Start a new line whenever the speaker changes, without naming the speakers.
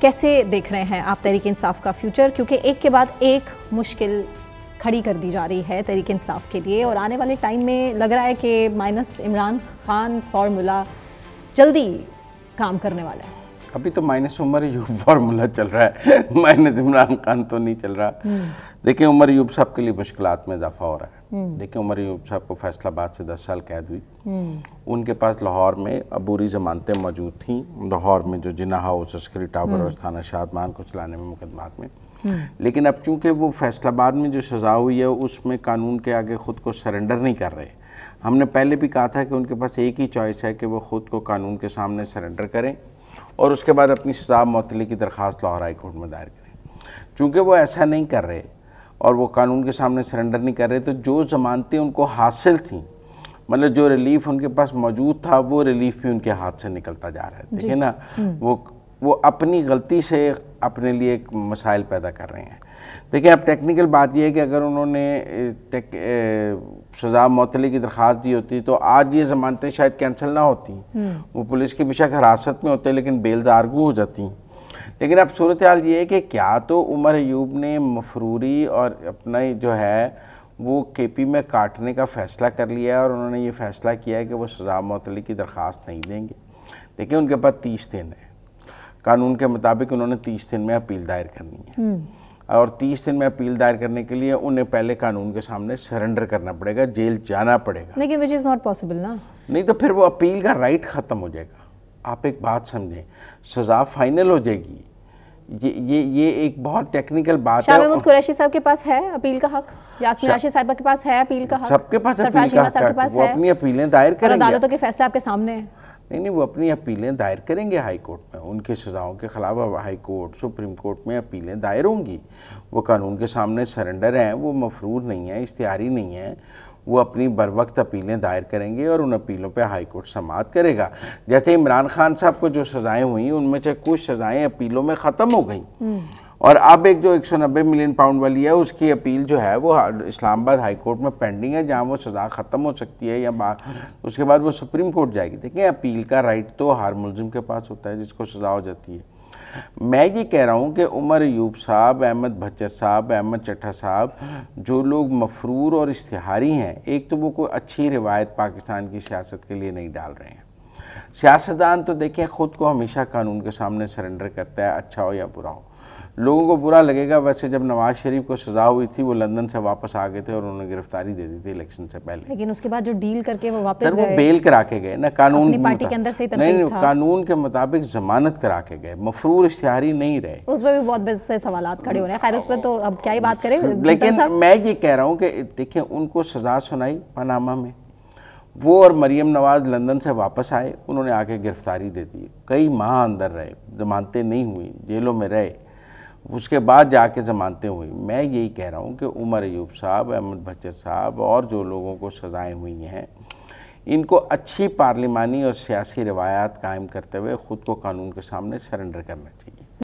कैसे देख रहे हैं आप तहरीक इंसाफ का फ्यूचर, क्योंकि एक के बाद एक मुश्किल खड़ी कर दी जा रही है तहरीक इंसाफ के लिए और आने वाले टाइम में लग रहा है कि माइनस इमरान खान फार्मूला जल्दी काम करने वाला है।
अभी तो माइनस उमर अयूब फार्मूला चल रहा है, माइनस इमरान खान तो नहीं चल रहा। देखिए उमर अयूब साहब के लिए मुश्किलात में इजाफा हो रहा है। देखिए उमर अयूब साहब को फैसलाबाद से 10 साल कैद हुई। उनके पास लाहौर में अबूरी जमानतें मौजूद थीं, लाहौर में जो जिन्ना हाउस, अस्करी टावर और थाना शादमान को चलाने में मुकदमात में। लेकिन अब चूंकि वो फैसलाबाद में जो सज़ा हुई है उसमें कानून के आगे ख़ुद को सरेंडर नहीं कर रहे। हमने पहले भी कहा था कि उनके पास एक ही चॉइस है कि वो ख़ुद को कानून के सामने सरेंडर करें और उसके बाद अपनी सज़ा मुअत्तली की दरख्वास्त लाहौर हाई कोर्ट में दायर करें। चूँकि वो ऐसा नहीं कर रहे और वो कानून के सामने सरेंडर नहीं कर रहे, तो जो ज़मानतें उनको हासिल थी, मतलब जो रिलीफ उनके पास मौजूद था, वो रिलीफ भी उनके हाथ से निकलता जा रहा है। देखिए ना, वो अपनी गलती से अपने लिए एक मसाइल पैदा कर रहे हैं। देखिए अब टेक्निकल बात यह है कि अगर उन्होंने सज़ा मुअत्तली की दरख्वास्त दी होती तो आज ये ज़मानतें शायद कैंसिल ना होती। वो पुलिस की बेशक हिरासत में होते लेकिन बेल दारगू हो जाती। लेकिन अब सूरत हाल ये है कि क्या तो उमर अयूब ने मफरूरी और अपना जो है वो केपी में काटने का फ़ैसला कर लिया है और उन्होंने ये फ़ैसला किया है कि वो सज़ा मुअत्तली की दरख्वास्त नहीं देंगे। देखिए उनके पास 30 दिन है, कानून के मुताबिक उन्होंने 30 दिन में अपील दायर करनी है और 30 दिन में अपील दायर करने के लिए उन्हें पहले कानून के सामने सरेंडर करना पड़ेगा, जेल जाना पड़ेगा।
लेकिन विच इज़ नॉट पॉसिबल ना,
नहीं तो फिर वो अपील का राइट ख़त्म हो जाएगा। आप एक बात समझें, सज़ा फाइनल हो जाएगी। ये एक बहुत टेक्निकल बात है।
शाह महमूद कुरैशी साहब के पास है अपील का हक, यास्मीन राशिद साहिबा के पास है अपील का हक,
सबके पास अपील का हक है। वो अपनी अपीलें दायर करेंगे।
अदालतों के फैसले आपके सामने हैं।
नहीं, वो अपनी अपीलें दायर करेंगे हाई कोर्ट में। उनकी सज़ाओं के ख़िलाफ़ हाई कोर्ट, सुप्रीम कोर्ट में अपीलें दायर होंगी। वो कानून के सामने सरेंडर हैं, वो मफरूर नहीं है, इख्तियारी नहीं है। वो अपनी बर वक्त अपीलें दायर करेंगे और उन अपीलों पे हाई कोर्ट समाअत करेगा। जैसे इमरान खान साहब को जो सज़ाएँ हुई उनमें से कुछ सज़ाएँ अपीलों में ख़त्म हो गई और अब एक जो 190 मिलियन पाउंड वाली है उसकी अपील जो है वो इस्लामाबाद हाई कोर्ट में पेंडिंग है, जहाँ वो सज़ा ख़त्म हो सकती है या उसके बाद वो सुप्रीम कोर्ट जाएगी। देखिए अपील का राइट तो हर मुलजिम के पास होता है जिसको सज़ा हो जाती है। मैं ये कह रहा हूँ कि उमर अयूब साहब, अहमद भच्चर साहब, अहमद चट्टा साहब, जो लोग मफरूर और इश्तिहारी हैं, एक तो वो कोई अच्छी रिवायत पाकिस्तान की सियासत के लिए नहीं डाल रहे हैं। सियासतदान तो देखें ख़ुद को हमेशा कानून के सामने सरेंडर करता है, अच्छा हो या बुरा हो। लोगों को बुरा लगेगा। वैसे जब नवाज शरीफ को सज़ा हुई थी वो लंदन से वापस आ गए थे और उन्होंने गिरफ्तारी दे दी थी इलेक्शन से पहले,
लेकिन उसके बाद जो डील करके वो वापस गए,
वो बेल करा के गए ना, कानून
अपनी पार्टी के अंदर से ही
नहीं, कानून के मुताबिक जमानत करा के गए, मफरूर इश्तिहारी नहीं रहे।
उस पर भी बहुत से सवालात खड़े हो रहे हैं। खैर उस पर तो अब क्या ही बात करें।
लेकिन मैं ये कह रहा हूँ कि देखिए उनको सज़ा सुनाई पनामा में, वो और मरियम नवाज लंदन से वापस आए, उन्होंने आके गिरफ्तारी दे दी, कई माह अंदर रहे, जमानतें नहीं हुई, जेलों में रहे, उसके बाद जाके ज़मानतें हुई। मैं यही कह रहा हूँ कि उमर अयूब साहब, अहमद भच्चर साहब और जो लोगों को सज़ाएँ हुई हैं, इनको अच्छी पार्लिमानी और सियासी रवायात कायम करते हुए ख़ुद को कानून के सामने सरेंडर करना चाहिए।